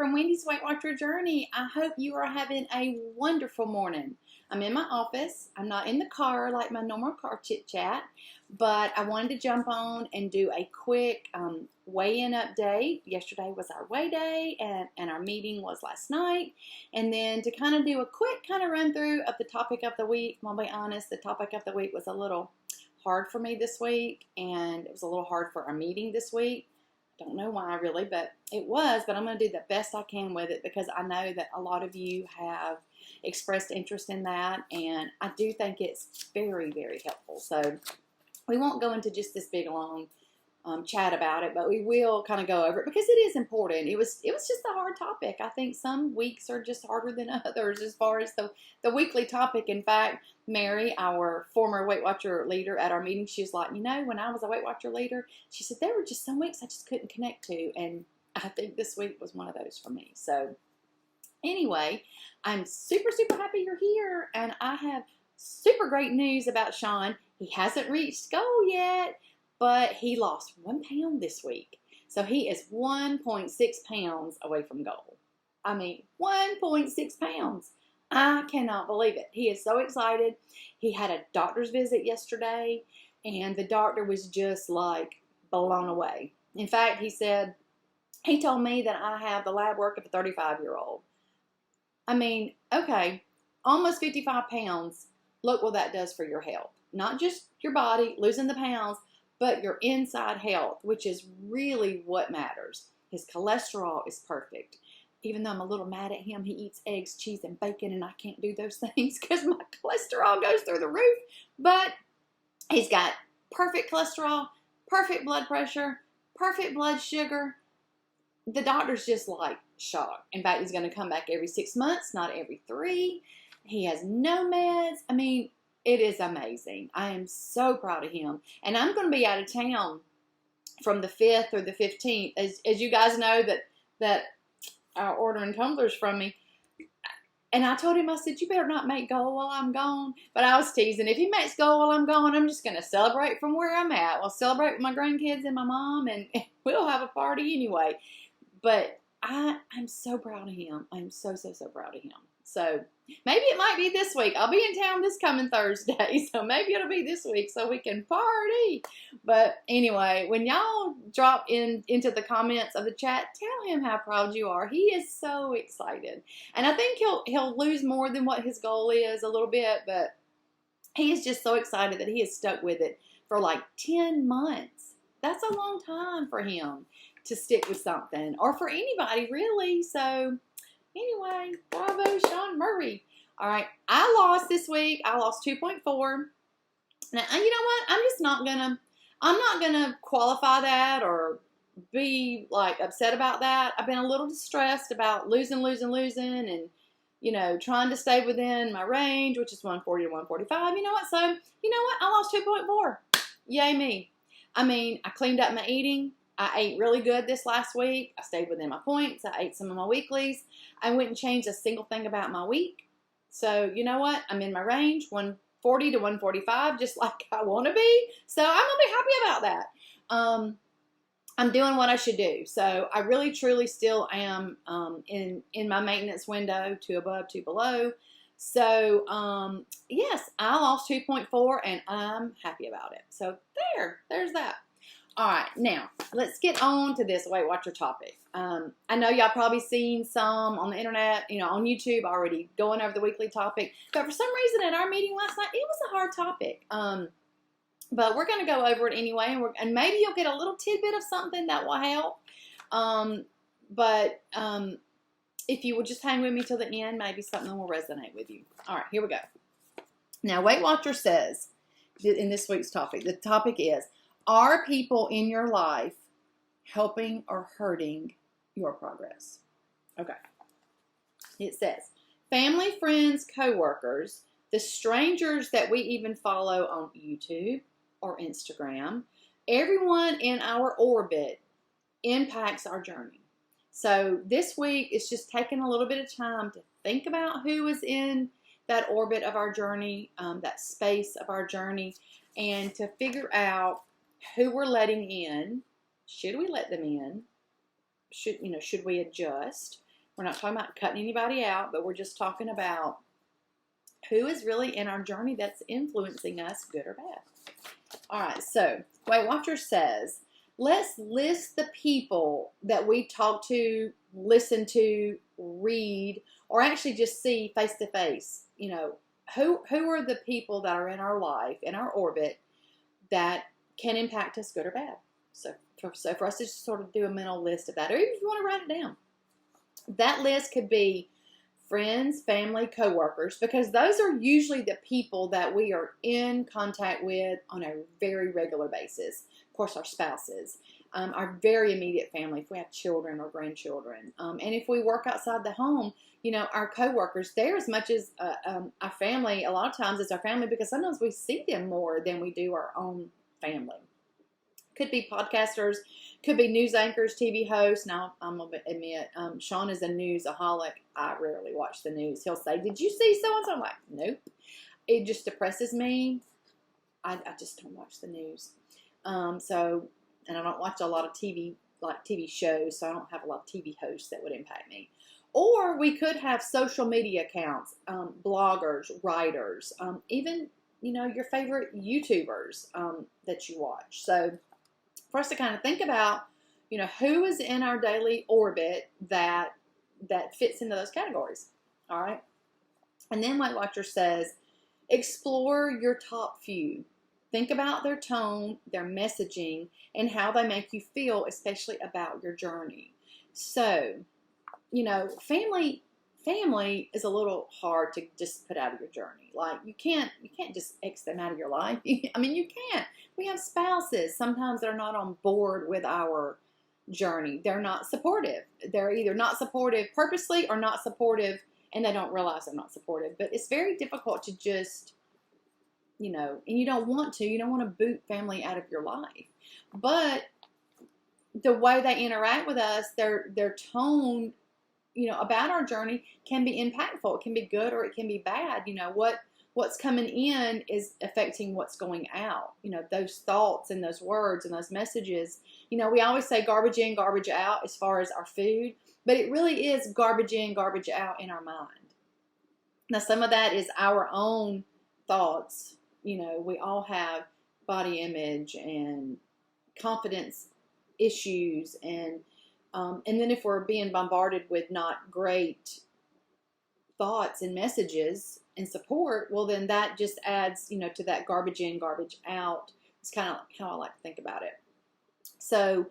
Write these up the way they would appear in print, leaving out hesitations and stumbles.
from Wendy's Weight Watcher Journey. I hope you are having a wonderful morning. I'm in my office. I'm not in the car like my normal car chit chat, but I wanted to jump on and do a quick weigh-in update. Yesterday was our weigh day, and our meeting was last night. And then to kind of do a quick kind of run through of the topic of the week. I'll be honest, the topic of the week was a little hard for me this week, and it was a little hard for our meeting this week. Don't know why really, but it was, but I'm going to do the best I can with it because I know that a lot of you have expressed interest in that, and I do think it's very, very helpful. So we won't go into just this big long chat about it, but we will kind of go over it because it is important. It was just a hard topic. I think some weeks are just harder than others as far as the weekly topic. In fact, Mary, our former Weight Watcher leader at our meeting, she was like, you know, when I was a Weight Watcher leader, she said, there were just some weeks I just couldn't connect to, and I think this week was one of those for me. So anyway, I'm super, super happy you're here, and I have super great news about Sean. He hasn't reached goal yet, but he lost 1 pound this week. So he is 1.6 pounds away from goal. I mean, 1.6 pounds. I cannot believe it. He is so excited. He had a doctor's visit yesterday, and the doctor was just like blown away. In fact, he told me that I have the lab work of a 35-year-old. I mean, okay, almost 55 pounds. Look what that does for your health. Not just your body, losing the pounds, but your inside health, which is really what matters. His cholesterol is perfect. Even though I'm a little mad at him, he eats eggs, cheese, and bacon, and I can't do those things because my cholesterol goes through the roof. But he's got perfect cholesterol, perfect blood pressure, perfect blood sugar. The doctor's just like shocked. In fact, he's going to come back every 6 months, not every 3. He has no meds. I mean, it is amazing. I am so proud of him. And I'm going to be out of town from the 5th or the 15th. As you guys know that are ordering tumblers from me. And I told him, I said, you better not make goal while I'm gone. But I was teasing. If he makes goal while I'm gone, I'm just going to celebrate from where I'm at. We'll celebrate with my grandkids and my mom, and we'll have a party anyway. But I'm so proud of him. I'm so, so, so proud of him. So maybe it might be this week. I'll be in town this coming Thursday, so maybe it'll be this week so we can party. But anyway, when y'all drop into the comments of the chat, tell him how proud you are. He is so excited. And I think he'll lose more than what his goal is a little bit, but he is just so excited that he has stuck with it for like 10 months. That's a long time for him to stick with something, or for anybody really. So anyway, bravo, Sean Murray. All right, I lost this week. I lost 2.4. Now, you know what? I'm not gonna qualify that or be like upset about that. I've been a little distressed about losing, and you know, trying to stay within my range, which is 140 to 145. You know what? So, you know what? I lost 2.4. Yay me. I mean, I cleaned up my eating. I ate really good this last week. I stayed within my points. I ate some of my weeklies. I wouldn't change a single thing about my week. So, you know what? I'm in my range, 140 to 145, just like I want to be. So, I'm going to be happy about that. I'm doing what I should do. So, I really, truly still am in my maintenance window, 2 above, 2 below. So, yes, I lost 2.4, and I'm happy about it. So, there's that. All right, now, let's get on to this Weight Watcher topic. I know y'all probably seen some on the internet, you know, on YouTube already going over the weekly topic. But for some reason at our meeting last night, it was a hard topic. But we're going to go over it anyway, and maybe you'll get a little tidbit of something that will help. But if you will just hang with me till the end, maybe something will resonate with you. All right, here we go. Now, Weight Watcher says, in this week's topic, the topic is, are people in your life helping or hurting your progress? Okay. It says, family, friends, coworkers, the strangers that we even follow on YouTube or Instagram, everyone in our orbit impacts our journey. So this week, it's just taking a little bit of time to think about who is in that orbit of our journey, that space of our journey, and to figure out who we're letting in. Should we let them in? Should we adjust? We're not talking about cutting anybody out, but we're just talking about who is really in our journey that's influencing us, good or bad. All right, so Weight Watchers says, let's list the people that we talk to, listen to, read, or actually just see face to face. You know, who are the people that are in our life, in our orbit, that can impact us, good or bad. So for us to just sort of do a mental list of that, or even if you want to write it down. That list could be friends, family, coworkers, because those are usually the people that we are in contact with on a very regular basis. Of course, our spouses, our very immediate family, if we have children or grandchildren. And if we work outside the home, you know, our coworkers, they're as much as our family, a lot of times it's our family, because sometimes we see them more than we do our own family. Could be podcasters, could be news anchors, TV hosts. Now, I'm going to admit, Sean is a newsaholic. I rarely watch the news. He'll say, did you see so-and-so? I'm like, nope. It just depresses me. I just don't watch the news. And I don't watch a lot of TV shows, so I don't have a lot of TV hosts that would impact me. Or we could have social media accounts, bloggers, writers, even, you know, your favorite YouTubers that you watch. So for us to kind of think about, you know, who is in our daily orbit that fits into those categories. All right. And then Weight Watcher says, explore your top few. Think about their tone, their messaging, and how they make you feel, especially about your journey. So, you know, family is a little hard to just put out of your journey. Like you can't just X them out of your life. I mean, you can't. We have spouses. Sometimes they're not on board with our journey. They're not supportive. They're either not supportive purposely or not supportive, and they don't realize they're not supportive. But it's very difficult to just, you know, and you don't want to boot family out of your life. But the way they interact with us, their tone, you know, about our journey can be impactful. It can be good or it can be bad. You know, what's coming in is affecting what's going out. You know, those thoughts and those words and those messages. You know, we always say garbage in, garbage out as far as our food, but it really is garbage in, garbage out in our mind. Now, some of that is our own thoughts. You know, we all have body image and confidence issues, and then if we're being bombarded with not great thoughts and messages and support, well, then that just adds, you know, to that garbage in, garbage out. It's kind of how I like to think about it. So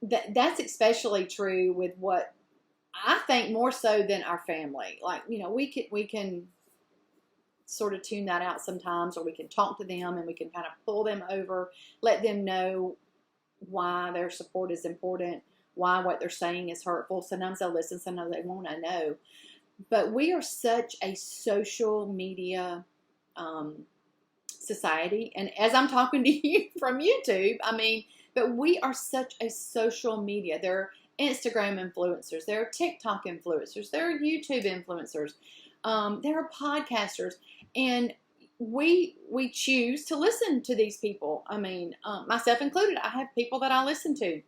that's especially true with what I think more so than our family. Like, you know, we can sort of tune that out sometimes, or we can talk to them and we can kind of pull them over, let them know why their support is important, why what they're saying is hurtful. Sometimes they'll listen, sometimes they won't, I know. But we are such a social media society. And as I'm talking to you from YouTube, I mean, but we are such a social media. There are Instagram influencers, there are TikTok influencers, there are YouTube influencers, there are podcasters, and we choose to listen to these people. I mean, myself included, I have people that I listen to.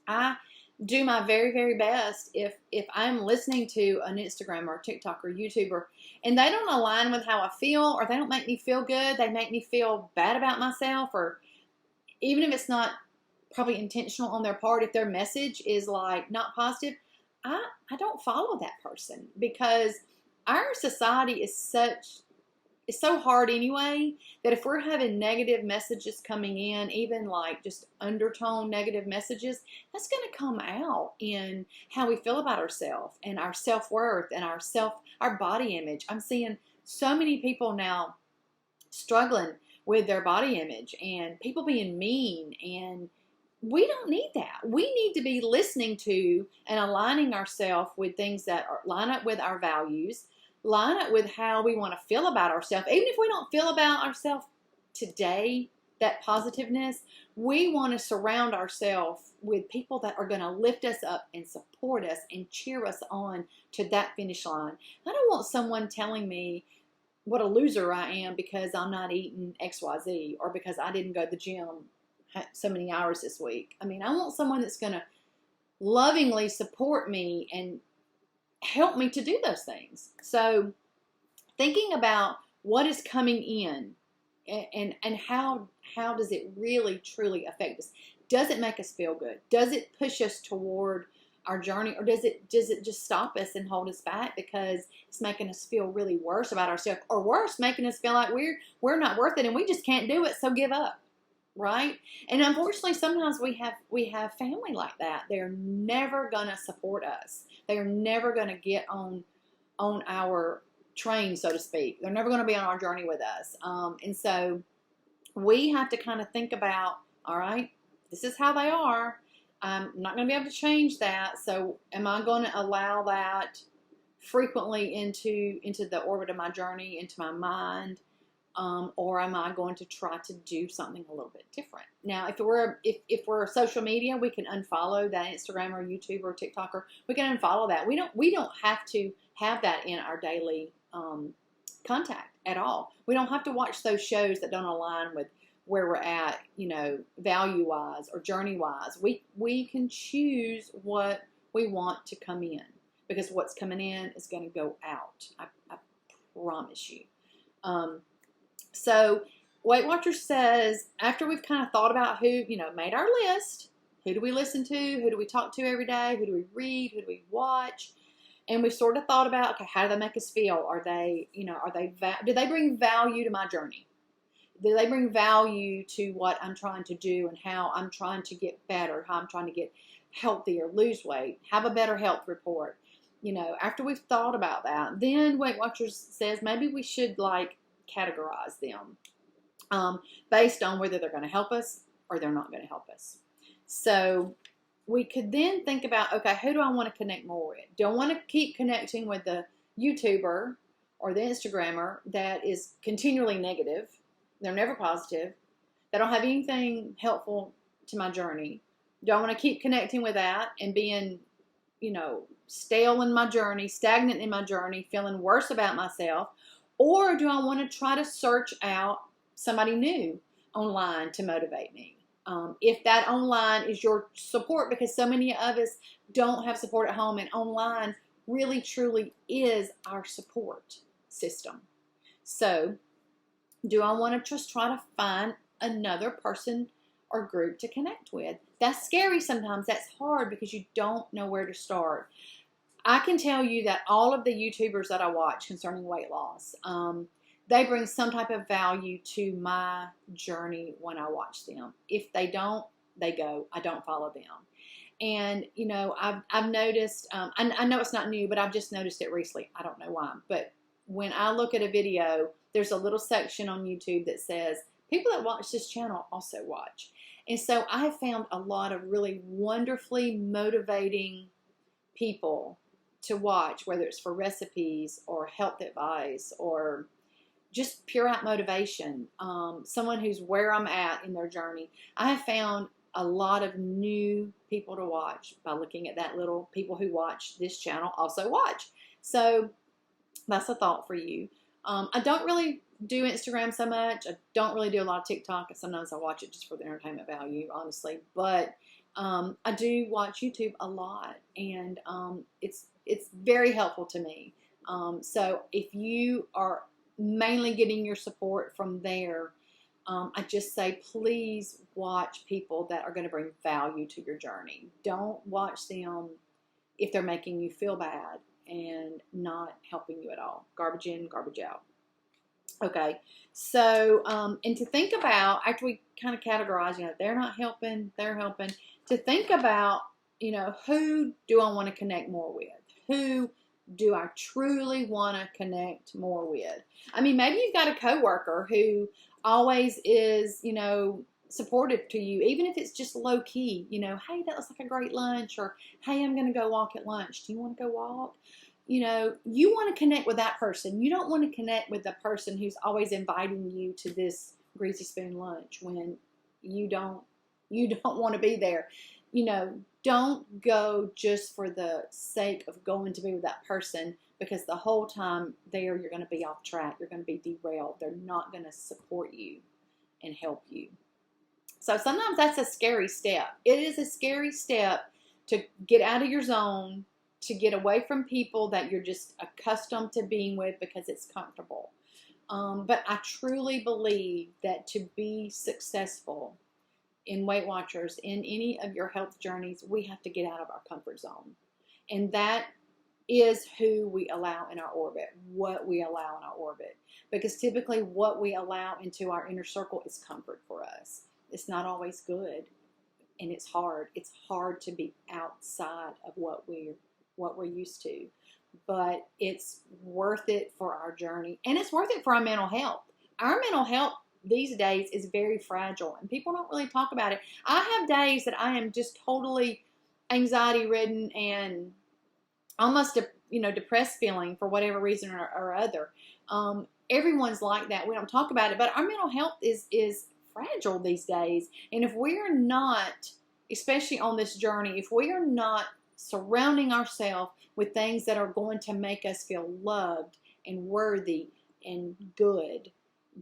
I do my very, very best if I'm listening to an Instagram or TikTok or YouTuber and they don't align with how I feel, or they don't make me feel good, they make me feel bad about myself, or even if it's not probably intentional on their part, if their message is like not positive, I don't follow that person, because our society is so hard anyway, that if we're having negative messages coming in, even like just undertone negative messages, that's going to come out in how we feel about ourselves and our self-worth and our body image. I'm seeing so many people now struggling with their body image and people being mean, and we don't need that. We need to be listening to and aligning ourselves with things that line up with our values, line up with how we want to feel about ourselves. Even if we don't feel about ourselves today, that positiveness, we want to surround ourselves with people that are going to lift us up and support us and cheer us on to that finish line. I don't want someone telling me what a loser I am because I'm not eating XYZ, or because I didn't go to the gym so many hours this week. I mean, I want someone that's going to lovingly support me help me to do those things. So thinking about what is coming in and how does it really truly affect us? Does it make us feel good? Does it push us toward our journey, or does it just stop us and hold us back because it's making us feel really worse about ourselves, or worse, making us feel like we're not worth it and we just can't do it, so give up, right? And unfortunately, sometimes we have family like that. They're never gonna support us. They're never gonna get on our train, so to speak. They're never gonna be on our journey with us, and so we have to kind of think about, all right, this is how they are. I'm not going to be able to change that. So am I going to allow that frequently into the orbit of my journey, into my mind? Or am I going to try to do something a little bit different? Now, if we're social media, we can unfollow that Instagram or YouTube or TikTok, or we can unfollow that. We don't have to have that in our daily contact at all. We don't have to watch those shows that don't align with where we're at, value-wise or journey-wise. We can choose what we want to come in, because what's coming in is going to go out. I promise you. So Weight Watchers says, after we've kind of thought about who, made our list, who do we listen to, who do we talk to every day, who do we read, who do we watch, and we've sort of thought about, okay, how do they make us feel? Are they, do they bring value to my journey? Do they bring value to what I'm trying to do and how I'm trying to get better, how I'm trying to get healthier, lose weight, have a better health report? After we've thought about that, then Weight Watchers says maybe we should categorize them based on whether they're going to help us or they're not going to help us. So we could then think about, okay, who do I want to connect more with? Do I want to keep connecting with the YouTuber or the Instagrammer that is continually negative? They're never positive. They don't have anything helpful to my journey. Do I want to keep connecting with that and being, stale in my journey, stagnant in my journey, feeling worse about myself? Or do I want to try to search out somebody new online to motivate me? If that online is your support, because so many of us don't have support at home, and online really truly is our support system. So do I want to just try to find another person or group to connect with? That's scary sometimes. That's hard because you don't know where to start. I can tell you that all of the YouTubers that I watch concerning weight loss, they bring some type of value to my journey when I watch them. If they don't, they go. I don't follow them. And, I've noticed, I know it's not new, but I've just noticed it recently. I don't know why. But when I look at a video, there's a little section on YouTube that says, people that watch this channel also watch. And so I have found a lot of really wonderfully motivating people to watch, whether it's for recipes or health advice or just pure out motivation. Someone who's where I'm at in their journey. I have found a lot of new people to watch by looking at that little people who watch this channel also watch. So that's a thought for you. I don't really do Instagram so much. I don't really do a lot of TikTok. Sometimes I watch it just for the entertainment value, honestly. But I do watch YouTube a lot, and it's very helpful to me. So if you are mainly getting your support from there, I just say please watch people that are going to bring value to your journey. Don't watch them if they're making you feel bad and not helping you at all. Garbage in, garbage out. Okay, so and to think about, after we kind of categorize, they're not helping, they're helping, to think about, who do I want to connect more with? Who do I truly want to connect more with? I mean, maybe you've got a coworker who always is, supportive to you, even if it's just low key, hey, that looks like a great lunch, or hey, I'm going to go walk at lunch. Do you want to go walk? You want to connect with that person. You don't want to connect with the person who's always inviting you to this greasy spoon lunch when you don't want to be there. Don't go just for the sake of going to be with that person, because the whole time there you're going to be off track. You're going to be derailed. They're not going to support you and help you. So sometimes that's a scary step. It is a scary step to get out of your zone, to get away from people that you're just accustomed to being with because it's comfortable. But I truly believe that to be successful in Weight Watchers, in any of your health journeys, we have to get out of our comfort zone. And that is who we allow in our orbit, what we allow in our orbit. Because typically what we allow into our inner circle is comfort for us. It's not always good, and it's hard. It's hard to be outside of what we're used to. But it's worth it for our journey, and it's worth it for our mental health. Our mental health these days is very fragile, and people don't really talk about it. I have days that I am just totally anxiety ridden and almost depressed feeling for whatever reason or other. Everyone's like that. We don't talk about it, but our mental health is fragile these days. And if we are not, especially on this journey, if we are not surrounding ourselves with things that are going to make us feel loved and worthy and good,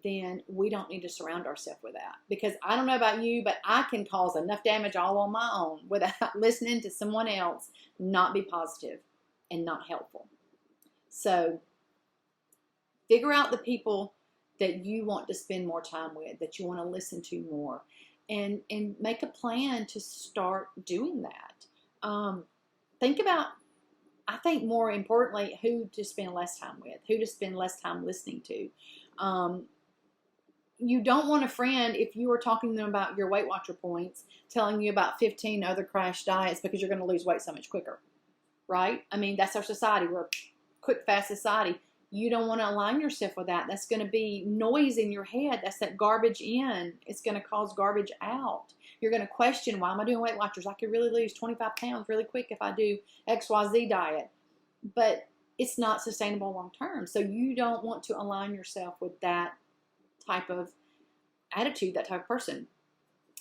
then we don't need to surround ourselves with that. Because I don't know about you, but I can cause enough damage all on my own without listening to someone else not be positive and not helpful. So figure out the people that you want to spend more time with, that you want to listen to more, and make a plan to start doing that. Think about, I think more importantly, who to spend less time with, who to spend less time listening to. You don't want a friend, if you are talking to them about your Weight Watcher points, telling you about 15 other crash diets because you're going to lose weight so much quicker, right? I mean, that's our society. We're a quick, fast society. You don't want to align yourself with that. That's going to be noise in your head. That's that garbage in. It's going to cause garbage out. You're going to question, why am I doing Weight Watchers? I could really lose 25 pounds really quick if I do XYZ diet. But it's not sustainable long term. So you don't want to align yourself with that type of attitude, that type of person.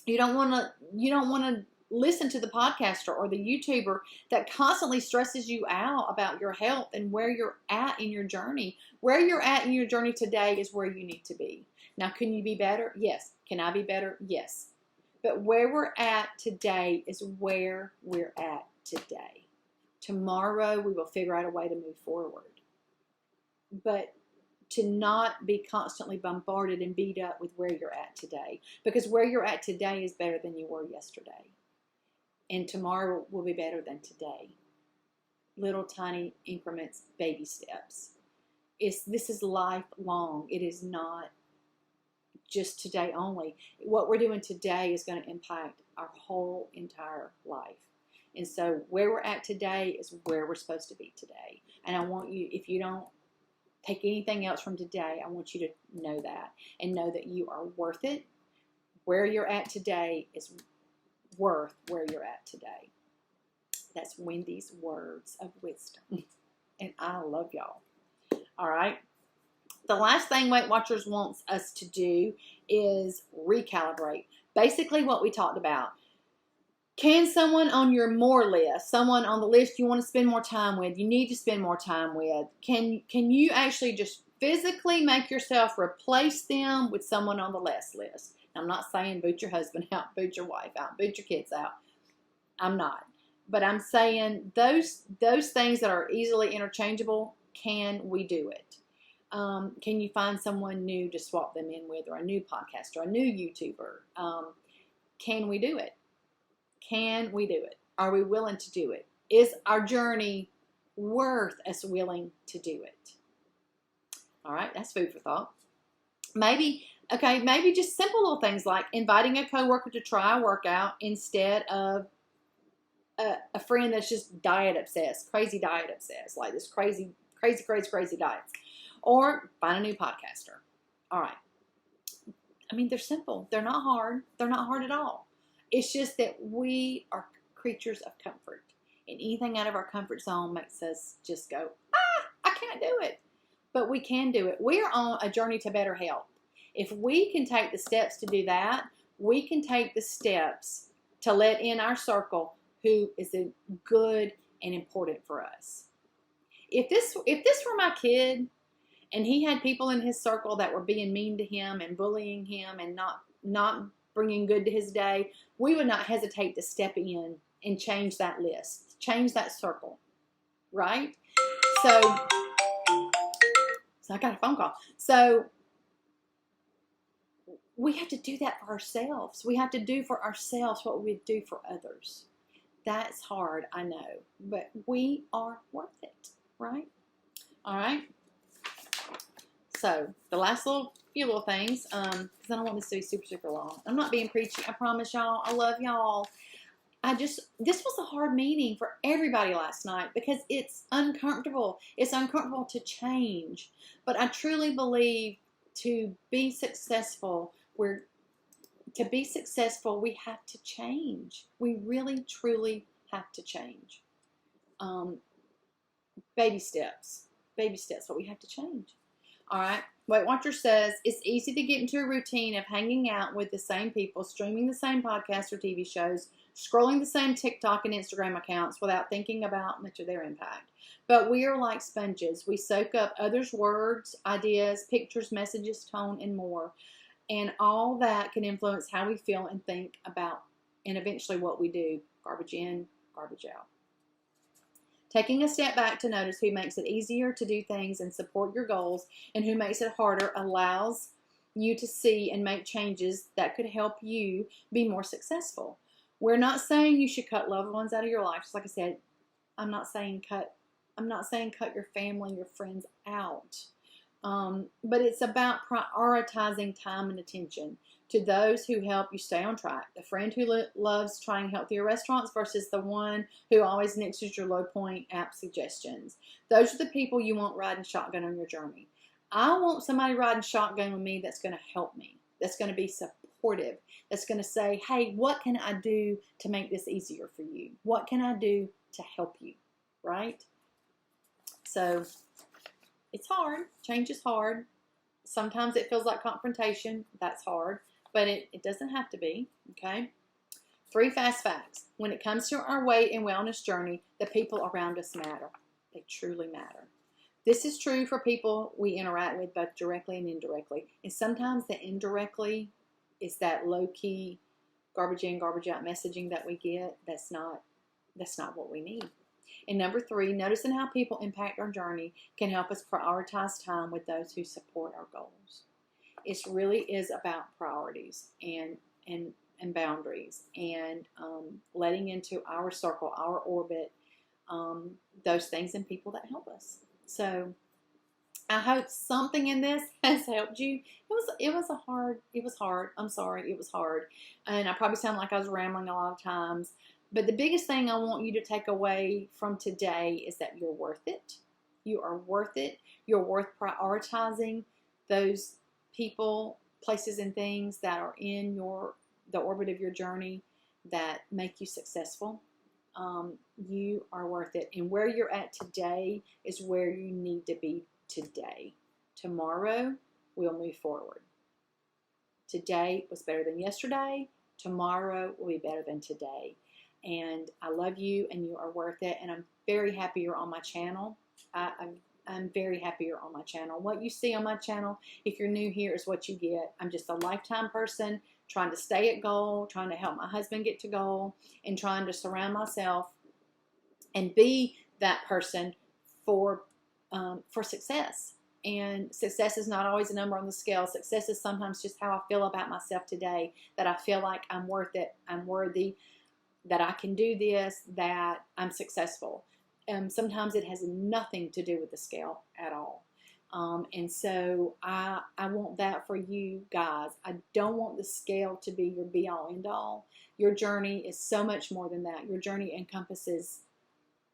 You don't want to listen to the podcaster or the YouTuber that constantly stresses you out about your health and where you're at in your journey. Where you're at in your journey today is where you need to be. Now, can you be better? Yes. Can I be better? Yes. But where we're at today is where we're at today. Tomorrow, we will figure out a way to move forward. But to not be constantly bombarded and beat up with where you're at today. Because where you're at today is better than you were yesterday. And tomorrow will be better than today. Little tiny increments, baby steps. This is lifelong. It is not just today only. What we're doing today is going to impact our whole entire life. And so where we're at today is where we're supposed to be today. And I want you, if you don't take anything else from today, I want you to know that. And know that you are worth it. Where you're at today is worth where you're at today. That's Wendy's words of wisdom. And I love y'all. All right. The last thing Weight Watchers wants us to do is recalibrate. Basically what we talked about. Can someone on your more list, someone on the list you want to spend more time with, you need to spend more time with, can you actually just physically make yourself replace them with someone on the less list? I'm not saying boot your husband out, boot your wife out, boot your kids out. I'm not. But I'm saying those things that are easily interchangeable, can we do it? Can you find someone new to swap them in with, or a new podcaster, a new YouTuber? Can we do it? Can we do it? Are we willing to do it? Is our journey worth us willing to do it? All right, that's food for thought. Maybe just simple little things like inviting a coworker to try a workout instead of a friend that's just diet obsessed, crazy diet obsessed, like this crazy diets. Or find a new podcaster. All right. I mean, they're simple. They're not hard. They're not hard at all. It's just that we are creatures of comfort. And anything out of our comfort zone makes us just go, I can't do it. But we can do it. We are on a journey to better health. If we can take the steps to do that, we can take the steps to let in our circle who is good and important for us. If this were my kid, and he had people in his circle that were being mean to him and bullying him and not bringing good to his day, we would not hesitate to step in and change that list, change that circle. right? So I got a phone call. So we have to do that for ourselves. We have to do for ourselves what we do for others. That's hard, I know, but we are worth it, right? All right. So the last few little things, because I don't want this to be super, super long. I'm not being preachy. I promise y'all. I love y'all. This was a hard meeting for everybody last night because it's uncomfortable. It's uncomfortable to change. But I truly believe to be successful, we have to change. We really, truly have to change. Baby steps, but we have to change. All right. Weight Watcher says it's easy to get into a routine of hanging out with the same people, streaming the same podcasts or TV shows, scrolling the same TikTok and Instagram accounts without thinking about much of their impact. But we are like sponges. We soak up others' words, ideas, pictures, messages, tone, and more. And all that can influence how we feel and think about, and eventually what we do. Garbage in, garbage out. Taking a step back to notice who makes it easier to do things and support your goals and who makes it harder allows you to see and make changes that could help you be more successful. We're not saying you should cut loved ones out of your life. Just like I said, I'm not saying cut your family and your friends out. But it's about prioritizing time and attention to those who help you stay on track. The friend who loves trying healthier restaurants versus the one who always nixes your low point app suggestions. Those are the people you want riding shotgun on your journey. I want somebody riding shotgun with me that's going to help me, that's going to be supportive, that's going to say, hey, what can I do to make this easier for you? What can I do to help you, right? So it's hard. Change is hard. Sometimes it feels like confrontation. That's hard. But it doesn't have to be, okay? 3 fast facts. When it comes to our weight and wellness journey, the people around us matter. They truly matter. This is true for people we interact with both directly and indirectly. And sometimes the indirectly is that low-key garbage in, garbage out messaging that we get. That's not what we need. And number 3, noticing how people impact our journey can help us prioritize time with those who support our goals. It really is about priorities and boundaries and letting into our circle, our orbit, those things and people that help us. So I hope something in this has helped you. It was hard. I'm sorry. It was hard. And I probably sound like I was rambling a lot of times. But the biggest thing I want you to take away from today is that you're worth it. You are worth it. You're worth prioritizing those people, places, and things that are in the orbit of your journey that make you successful. You are worth it. And where you're at today is where you need to be today. Tomorrow, we'll move forward. Today was better than yesterday. Tomorrow will be better than today. And I love you, and you are worth it. And I'm very happy you're on my channel. I'm very happy you're on my channel. What you see on my channel, if you're new here, is what you get. I'm just a lifetime person trying to stay at goal, trying to help my husband get to goal, and trying to surround myself and be that person for success. And success is not always a number on the scale. Success is sometimes just how I feel about myself today, that I feel like I'm worth it, I'm worthy, that I can do this, that I'm successful. Sometimes it has nothing to do with the scale at all. And so I want that for you guys. I don't want the scale to be your be-all, end-all. Your journey is so much more than that. Your journey encompasses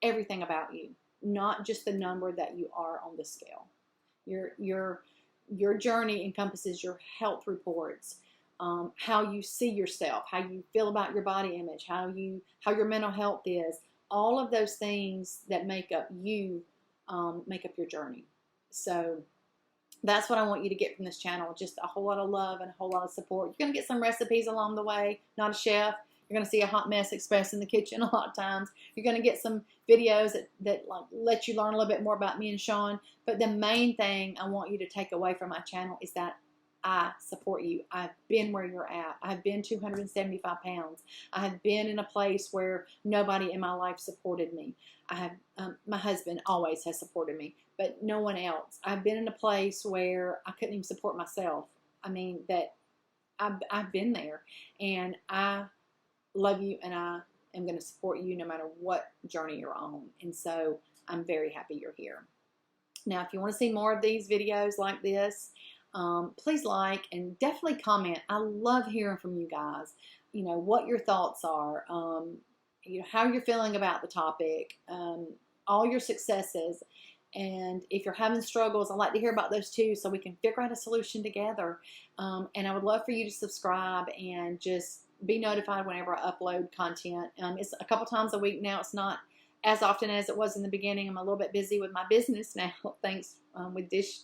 everything about you, not just the number that you are on the scale. Your journey encompasses your health reports, how you see yourself, how you feel about your body image, how your mental health is. All of those things that make up you, make up your journey. So that's what I want you to get from this channel. Just a whole lot of love and a whole lot of support. You're going to get some recipes along the way. Not a chef. You're going to see a hot mess expressed in the kitchen a lot of times. You're going to get some videos that let you learn a little bit more about me and Sean. But the main thing I want you to take away from my channel is that I support you. I've been where you're at. I've been 275 pounds. I have been in a place where nobody in my life supported me. I have, my husband always has supported me, but no one else. I've been in a place where I couldn't even support myself. I mean, that I've been there, and I love you, and I am going to support you no matter what journey you're on. And so I'm very happy you're here. Now, if you want to see more of these videos like this, please like and definitely comment. I love hearing from you guys, you know, what your thoughts are, you know, how you're feeling about the topic, all your successes. And if you're having struggles, I'd like to hear about those too, so we can figure out a solution together. And I would love for you to subscribe and just be notified whenever I upload content. It's a couple times a week now. It's not as often as it was in the beginning. I'm a little bit busy with my business now, thanks with Dish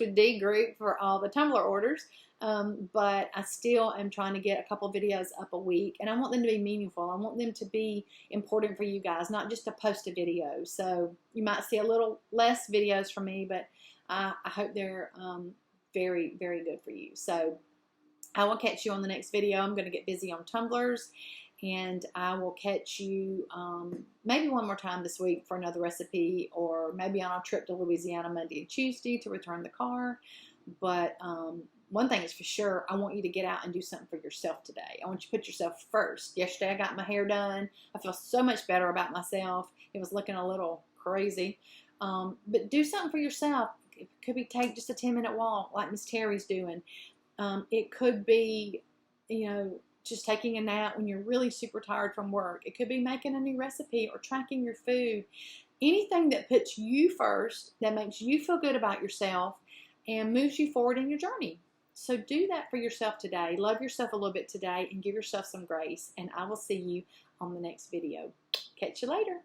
with D group for all the Tumblr orders. But I still am trying to get a couple videos up a week, and I want them to be meaningful. I want them to be important for you guys, not just to post a video. So you might see a little less videos from me, but I hope they're very, very good for you. So I will catch you on the next video. I'm going to get busy on tumblers, and I will catch you maybe one more time this week for another recipe, or maybe on a trip to Louisiana Monday and Tuesday to return the car. But one thing is for sure, I want you to get out and do something for yourself today. I want you to put yourself first. Yesterday I got my hair done. I feel so much better about myself. It was looking a little crazy. But do something for yourself. It could be take just a 10-minute walk like Miss Terry's doing. It could be, you know, just taking a nap when you're really super tired from work. It could be making a new recipe or tracking your food. Anything that puts you first, that makes you feel good about yourself and moves you forward in your journey. So do that for yourself today. Love yourself a little bit today and give yourself some grace. And I will see you on the next video. Catch you later.